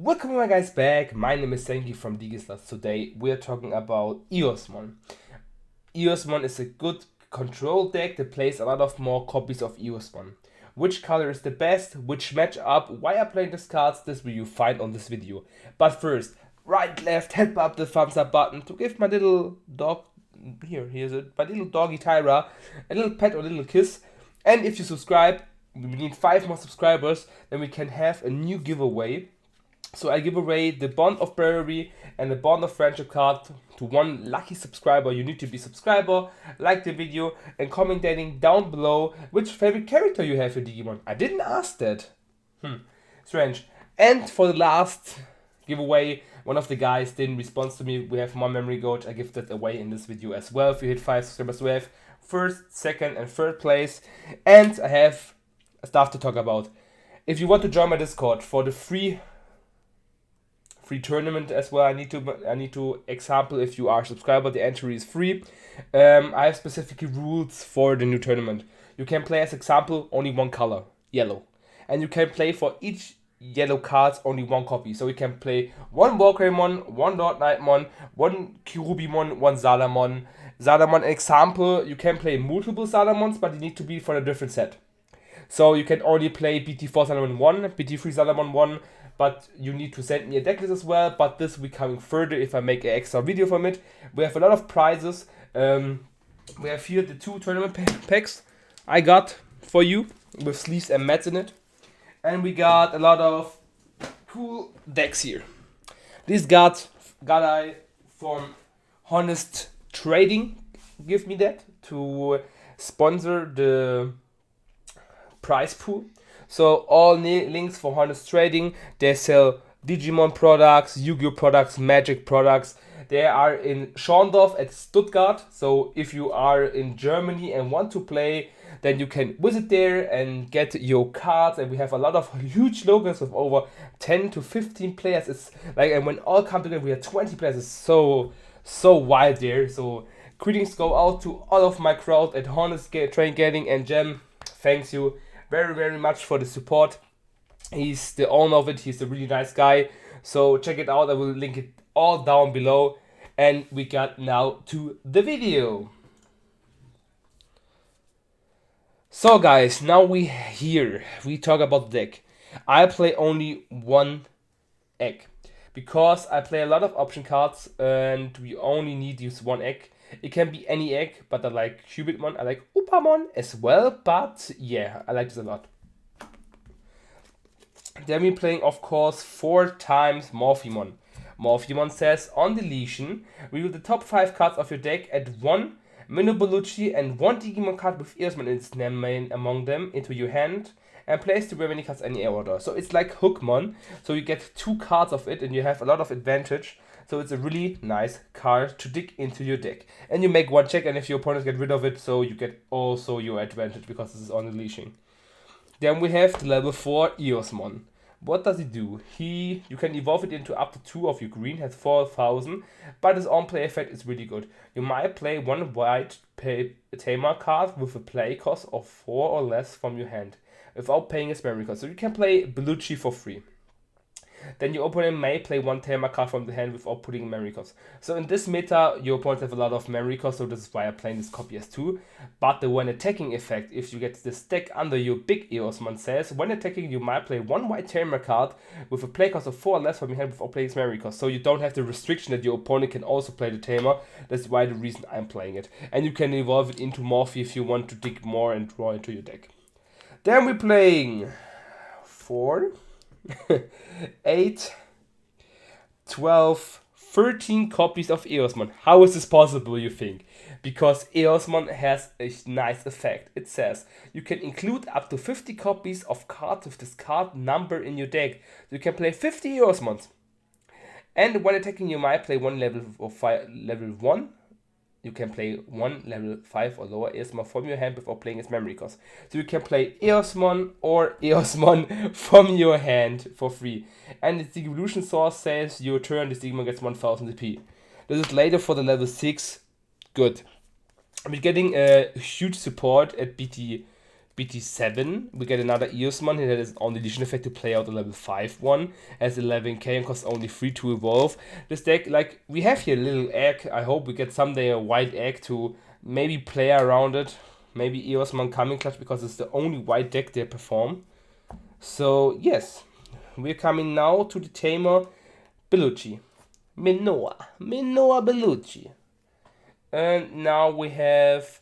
Welcome my guys back. My name is Senki from Digimon. Today we are talking about Eosmon. Eosmon is a good control deck that plays a lot of more copies of Eosmon. Which color is the best, which match up, why I play these cards, this will you find on this video. But first, right, left, hit up the thumbs up button to give my little dog, here's it, my little doggy Tyra, a little pet or a little kiss. And if you subscribe, we need 5 more subscribers, then we can have a new giveaway. So I give away the Bond of Bravery and the Bond of Friendship card to one lucky subscriber. You need to be subscriber, like the video, and commenting down below which favorite character you have in Digimon. I didn't ask that. Strange. And for the last giveaway, one of the guys didn't respond to me. We have more memory gold. I give that away in this video as well. If you hit 5 subscribers, we have first, second, and third place. And I have stuff to talk about. If you want to join my Discord for the free tournament as well, I need to example if you are a subscriber, the entry is free. I have specific rules for the new tournament. You can play as example only one color, yellow, and you can play for each yellow cards only one copy. So you can play one Walkeraymon, one Lord Knightmon, one Kirubimon, one Salamon. Example, you can play multiple Salamons, but you need to be for a different set. So you can only play BT-4 Salamon 1, BT-3 Salamon 1, but you need to send me a decklist as well. But this will be coming further if I make an extra video from it. We have a lot of prizes. We have here the 2 tournament packs I got for you with sleeves and mats in it. And we got a lot of cool decks here. This got I from Honest Traiding. Give me that to sponsor the prize pool. So all links for Honest Traiding. They sell Digimon products, Yu-Gi-Oh products, Magic products. They are in Schorndorf at Stuttgart. So if you are in Germany and want to play, then you can visit there and get your cards. And we have a lot of huge logos with over 10 to 15 players. It's like, and when all come together, we have 20 players. It's so wild there. So greetings go out to all of my crowd at Honest Traiding and Gem. Thanks you very much for the support. He's the owner of it. He's a really nice guy. So check it out. I will link it all down below. And we got now to the video. So guys, now we talk about the deck. I play only one egg because I play a lot of option cards and we only need to use one egg. It can be any egg, but I like Cubitmon, I like Upamon as well, but yeah, I like this a lot. Then we're playing, of course, 4 times Morphemon. Morphemon says, on deletion, reveal the top 5 cards of your deck, add 1 Minobolucci and 1 Digimon card with Eosmon in its name among them into your hand, and place the remaining cards in any order. So it's like Hookmon, so you get 2 cards of it and you have a lot of advantage. So it's a really nice card to dig into your deck. And you make 1 check, and if your opponents get rid of it, so you get also your advantage because this is on unleashing. Then we have the level 4 Eosmon. What does he do? You can evolve it into up to 2 of your green, has 4,000, but his own play effect is really good. You might play 1 white Tamer card with a play cost of 4 or less from your hand, without paying his memory cost. So you can play Bellucci for free. Then your opponent may play 1 Tamer card from the hand without putting in memory cost. So in this meta, your opponent have a lot of memory cost, so this is why I'm playing this copy as 2. But the when attacking effect, if you get this deck under your big Eosmon says, when attacking you might play 1 white Tamer card with a play cost of 4 or less from your hand without playing its memory cost. So you don't have the restriction that your opponent can also play the Tamer. That's why the reason I'm playing it. And you can evolve it into Morphe if you want to dig more and draw into your deck. Then we're playing 4, 8, 12, 13 copies of Eosmon. How is this possible, you think? Because Eosmon has a nice effect. It says you can include up to 50 copies of cards with this card number in your deck. So you can play 50 Eosmons. And when attacking, you might play 1 level 1. You can play 1 level 5 or lower Eosmon from your hand without playing its memory cost. So you can play Eosmon or Eosmon from your hand for free. And the evolution source says your turn, this Digimon gets 1000 EP. This is later for the level 6. Good. We're getting a huge support at BT BT-07, we get another Eosmon. It has on deletion effect to play out a level 5 one, has 11k and costs only 3 to evolve. This deck, like, we have here a little egg. I hope we get someday a white egg to maybe play around it. Maybe Eosmon coming clutch, because it's the only white deck they perform. So, yes, we're coming now to the Tamer Bellucci. Minoa Bellucci. And now we have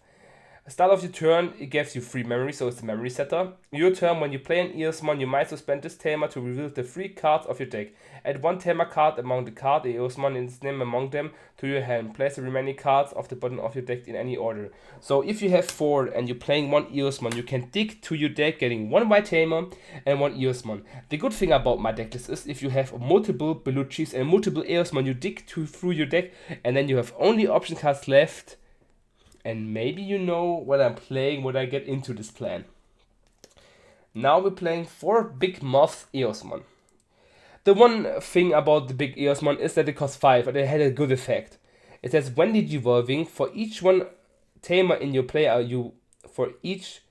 start of your turn, it gives you free memory, so it's the memory setter. Your turn, when you play an Eosmon, you might suspend this Tamer to reveal the 3 cards of your deck. Add 1 Tamer card among the card, the Eosmon in its name among them, to your hand. Place the remaining cards of the bottom of your deck in any order. So if you have 4 and you're playing 1 Eosmon, you can dig to your deck, getting 1 white Tamer and 1 Eosmon. The good thing about my deck list is if you have multiple Belluccis and multiple Eosmon, you dig through your deck, and then you have only option cards left. And maybe you know what I'm playing, what I get into this plan. Now we're playing 4 Big Moth Eosmon. The one thing about the Big Eosmon is that it costs 5, and it had a good effect. It says, when Digivolving, for each one Tamer in your play, for each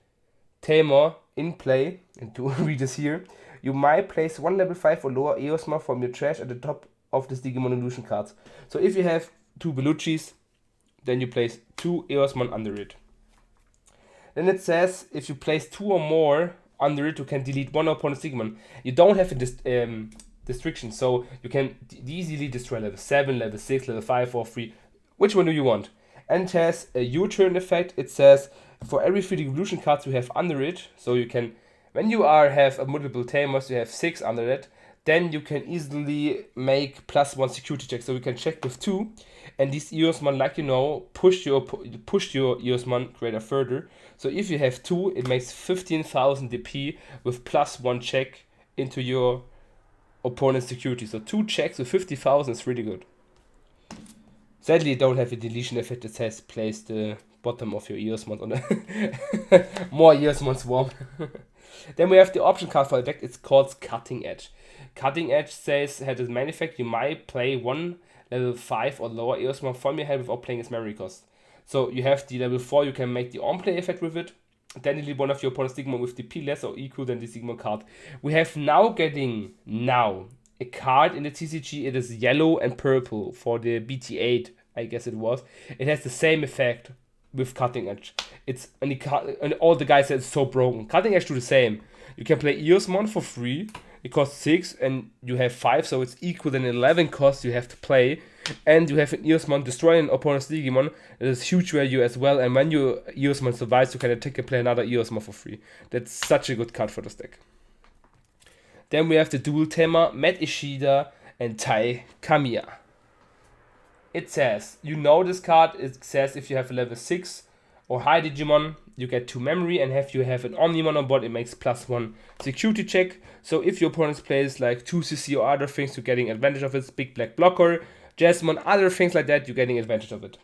Tamer in play, and to read this here, you might place 1 level 5 or lower Eosmon from your trash at the top of this Digimon illusion cards. So if you have 2 Belluccis, then you place 2 Eosmon under it. Then it says, if you place 2 or more under it, you can delete 1 opponent's Digimon. You don't have a restriction, so you can easily destroy level 7, level 6, level 5, or 3. Which one do you want? And it has a U-turn effect. It says, for every 3 evolution cards you have under it, so you can, when you have a multiple Tamers, you have 6 under it, then you can easily make +1 security check. So you can check with 2, and these Eosmon, like you know, push your Eosmon creator further. So if you have 2, it makes 15,000 DP with +1 check into your opponent's security. So 2 checks with 50,000 is really good. Sadly, you don't have a deletion effect that says place the bottom of your Eosmon on the more Eosmon swarm. Then we have the option card for the deck. It's called Cutting Edge. Cutting Edge says, had as main effect, you might play 1 level 5 or lower Eosmon from your hand without playing its memory cost. So you have the level 4, you can make the on-play effect with it. Then delete 1 of your opponent's Digimon with DP less or equal than the Digimon card. We have now a card in the TCG. It is yellow and purple for the BT-8, I guess it was. It has the same effect with Cutting Edge. And all the guys said it's so broken. Cutting Edge do the same. You can play Eosmon for free. It costs 6 and you have 5, so it's equal than 11 costs you have to play. And you have an Eosmon destroy an opponent's Digimon. It is huge value as well. And when your Eosmon survives, you can attack and play another Eosmon for free. That's such a good card for this deck. Then we have the dual Tamer, Matt Ishida and Tai Kamiya. It says, you know this card, it says if you have a level 6 or high Digimon, you get 2 memory, and if you have an Omnimon on board, it makes +1 security check. So if your opponent plays like 2CC or other things, you're getting advantage of it. Big Black Blocker, Jasmine, other things like that, you're getting advantage of it.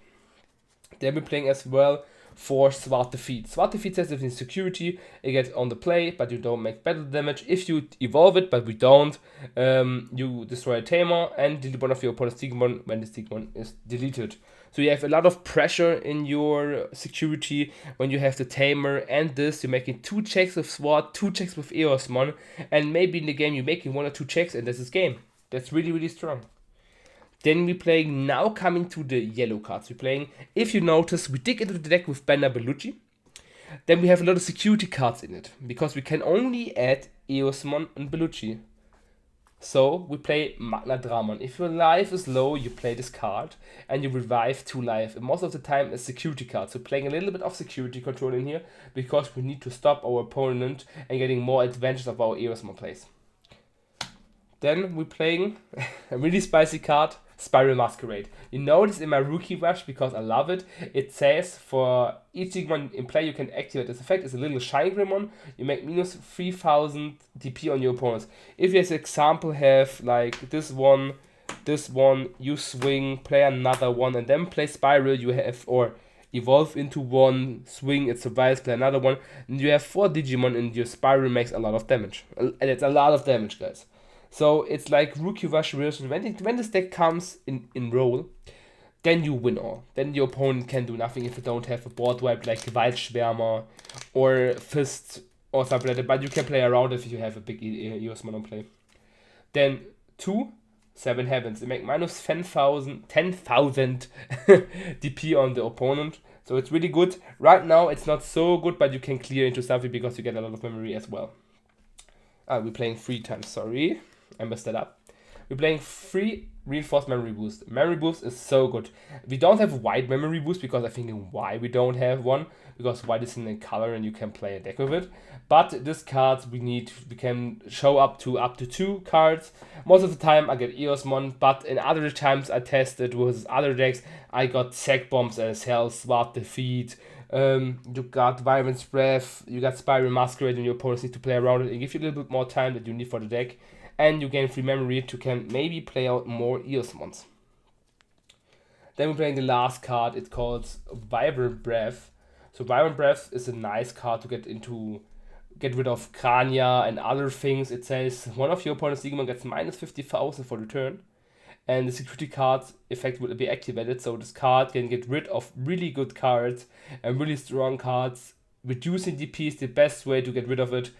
Then we're playing as well for Swart Defeat. Swart Defeat says if in security, it gets on the play, but you don't make battle damage. If you evolve it, but we don't, you destroy a Tamer and delete 1 of your opponent's Digimon when this Digimon is deleted. So you have a lot of pressure in your security when you have the Tamer and this. You're making 2 checks with Swart, 2 checks with Eosmon, and maybe in the game you're making 1 or 2 checks, and this is game. That's really, really strong. Then we're playing, now coming to the yellow cards. We're playing, if you notice, we dig into the deck with Banner Bellucci. Then we have a lot of security cards in it, because we can only add Eosmon and Bellucci. So we play Magna Dramon. If your life is low, you play this card, and you revive 2 life. And most of the time, a security card. So playing a little bit of security control in here, because we need to stop our opponent and getting more advantage of our Eosmon plays. Then we're playing a really spicy card, Spiral Masquerade. You know this in my rookie rush because I love it. It says for each Digimon in play you can activate this effect. It's a little Shine Greymon. You make minus 3000 DP on your opponents. If you as example have like this one, you swing, play another one, and then play Spiral, you have, or evolve into one, swing, it survives, play another one, and you have 4 Digimon and your Spiral makes a lot of damage. And it's a lot of damage, guys. So it's like Rookie Rush version. When this deck comes in roll, then you win all. Then your opponent can do nothing if you don't have a board wipe like Gewaltschwärmer or Fist or something like that, but you can play around if you have a big Eosmon on play. Then 2, 7 Heavens. They make minus 10,000 DP on the opponent. So it's really good. Right now it's not so good, but you can clear into something because you get a lot of memory as well. We're playing 3 times, sorry. I messed that up. We're playing 3 reinforced memory boost. Memory boost is so good. We don't have white memory boost because I think why we don't have one. Because white is in a color and you can play a deck with it. But this card we can show up to 2 cards. Most of the time I get Eosmon, but in other times I tested with other decks. I got Sack Bombs as hell, Swap Defeat. You got Violence Breath, you got Spiral Masquerade, and your opponents need to play around it and give you a little bit more time that you need for the deck. And you gain free memory to can maybe play out more Eosmons. Then we're playing the last card. It's called Vibrant Breath. So Vibrant Breath is a nice card to get rid of Crania and other things. It says one of your opponent's Digimon gets minus 50,000 for the turn. And the security card effect will be activated. So this card can get rid of really good cards and really strong cards. Reducing DP is the best way to get rid of it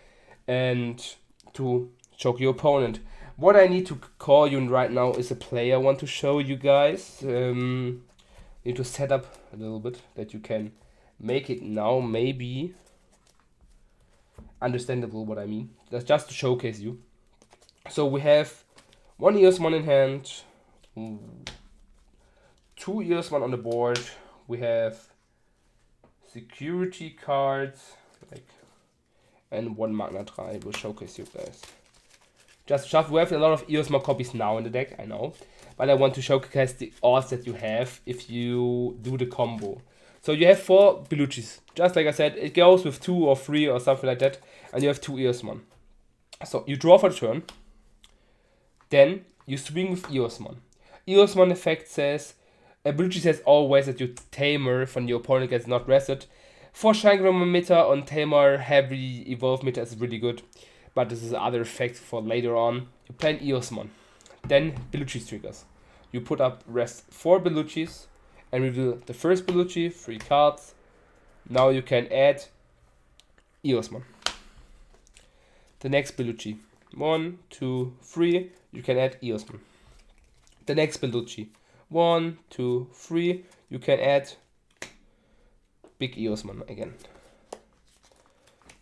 and to choke your opponent. What I need to call you right now is a player I want to show you guys. Need to set up a little bit that you can make it now maybe understandable what I mean. That's just to showcase you. So we have 1 Eosmon in hand, 2 Eosmon on the board. We have security cards and 1 Magna Try. Will showcase you guys. Just shuffle. We have a lot of Eosmon copies now in the deck, I know. But I want to showcase the odds that you have if you do the combo. So you have 4 Belluccis. Just like I said, it goes with 2 or 3 or something like that. And you have 2 Eosmon. So you draw for the turn. Then you swing with Eosmon. Eosmon effect says, Bellucci says always that your Tamer from your opponent gets not rested. For Shangram meter on Tamer, heavy evolve meter is really good. But this is other effect for later on. You play an Eosmon. Then Bellucci triggers. You put up rest 4 Belluccis and reveal the first Bellucci, 3 cards. Now you can add Eosmon. The next Bellucci. 1, 2, 3. You can add Eosmon. The next Bellucci. 1, 2, 3. You can add big Eosmon again.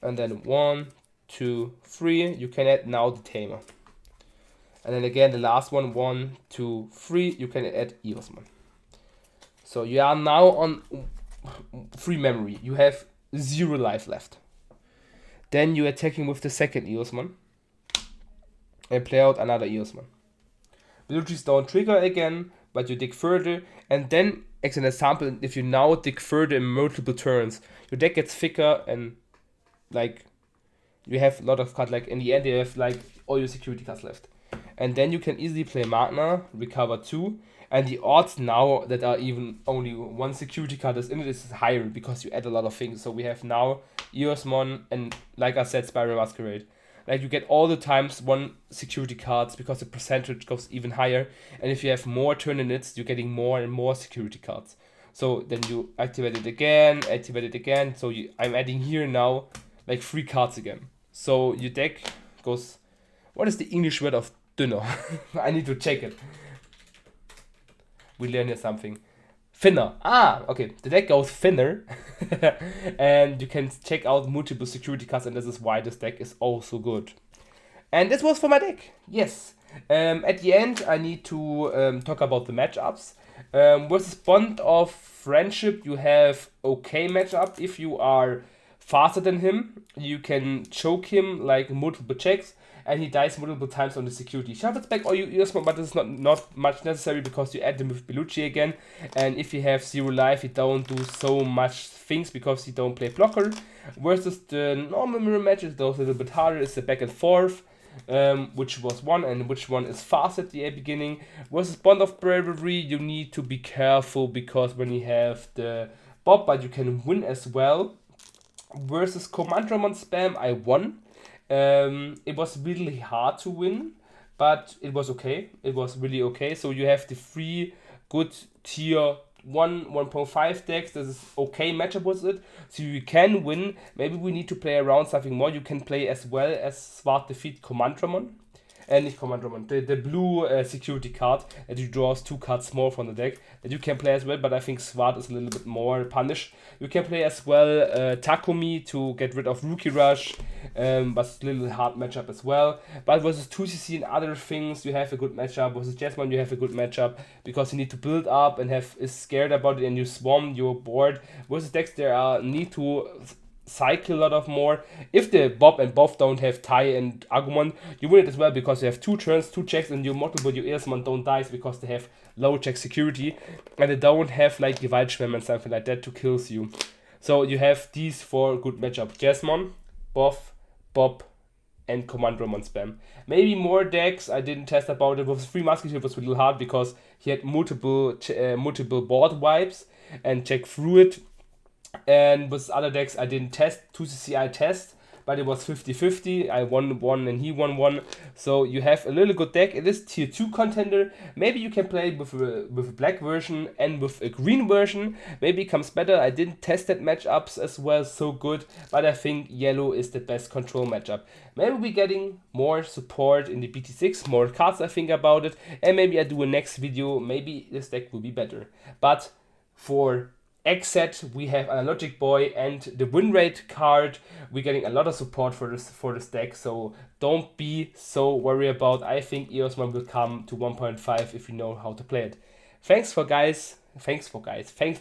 And then 1, 2, 3. You can add now the Tamer. And then again the last one. 1, 2, 3. You can add Eosmon. So you are now on free memory. You have 0 life left. Then you're attacking with the second Eosmon. And play out another Eosmon. Belluccis don't trigger again, but you dig further. And then, as an example, if you now dig further in multiple turns, your deck gets thicker and you have a lot of cards. In the end, you have all your security cards left. And then you can easily play Magna, recover 2. And the odds now that are even only 1 security card is in it is higher because you add a lot of things. So we have now Eosmon and, like I said, Spiral Masquerade. You get all the times 1 security cards because the percentage goes even higher. And if you have more turn units, you're getting more and more security cards. So then you activate it again. So I'm adding here now 3 cards again. So your deck goes... What is the English word of dünner? I need to check it. We learn here something. Thinner. Okay. The deck goes thinner. And you can check out multiple security cards, and this is why this deck is also good. And this was for my deck. Yes. At the end, I need to talk about the matchups. Versus Bond of Friendship, you have okay matchup. If you are faster than him, you can choke him multiple checks. And he dies multiple times on the security. Shuffles back all your Eosmon, but this is not much necessary because you add them with Bellucci again. And if you have 0 life, you don't do so much things because you don't play blocker. Versus the normal mirror matches, those a little bit harder, is the back and forth. Which was one and which one is fast at the beginning. Versus Bond of Bravery, you need to be careful because when you have the Bob, but you can win as well. Versus Commandramon Spam, I won. It was really hard to win, but it was okay. It was really okay. So you have the 3 good tier 1.5 decks. This is okay matchup with it, so you can win. Maybe we need to play around something more. You can play as well as Swart defeat Commandramon. Nicht Commandramon, the blue security card that you draws 2 cards more from the deck that you can play as well, but I think Swart is a little bit more punished. You can play as well Takumi to get rid of Rookie Rush, but it's a little hard matchup as well. But versus 2CC and other things, you have a good matchup. Versus Eosmon, you have a good matchup because you need to build up and is scared about it, and you swarm your board. Versus decks, there are need to cycle a lot of more. If the Bob and Bob don't have Tai and Agumon, you win it as well because you have 2 turns, 2 checks, and your multiple your Eosmon don't die because they have low check security and they don't have like Gewaltschwemme and something like that to kill you. So you have these 4 good matchups: Eosmon, Bob, and Commandramon spam. Maybe more decks I didn't test about it. With 3 Musketeer was a little hard because he had multiple board wipes and check through it. And with other decks I didn't test. 2CC I test, but it was 50-50. I won 1 and he won 1. So you have a little good deck. It is tier 2 contender. Maybe you can play with a black version and with a green version. Maybe it comes better. I didn't test that matchups as well so good, but I think yellow is the best control matchup. Maybe we're getting more support in the BT-06, more cards I think about it, and maybe I do a next video. Maybe this deck will be better. But for X set we have Analogic Boy and the win rate card. We're getting a lot of support for this deck, so don't be so worried about. I think Eosmon will come to 1.5 if you know how to play it. Thanks for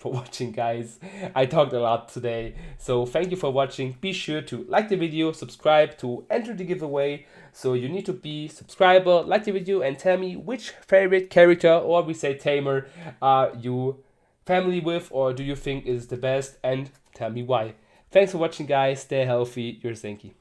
watching, guys. I talked a lot today, so thank you for watching. Be sure to like the video, subscribe to enter the giveaway. So you need to be subscriber, like the video, and tell me which favorite character, or we say tamer, are you family with, or do you think is the best, and tell me why. Thanks for watching, guys. Stay healthy. Your Zenki.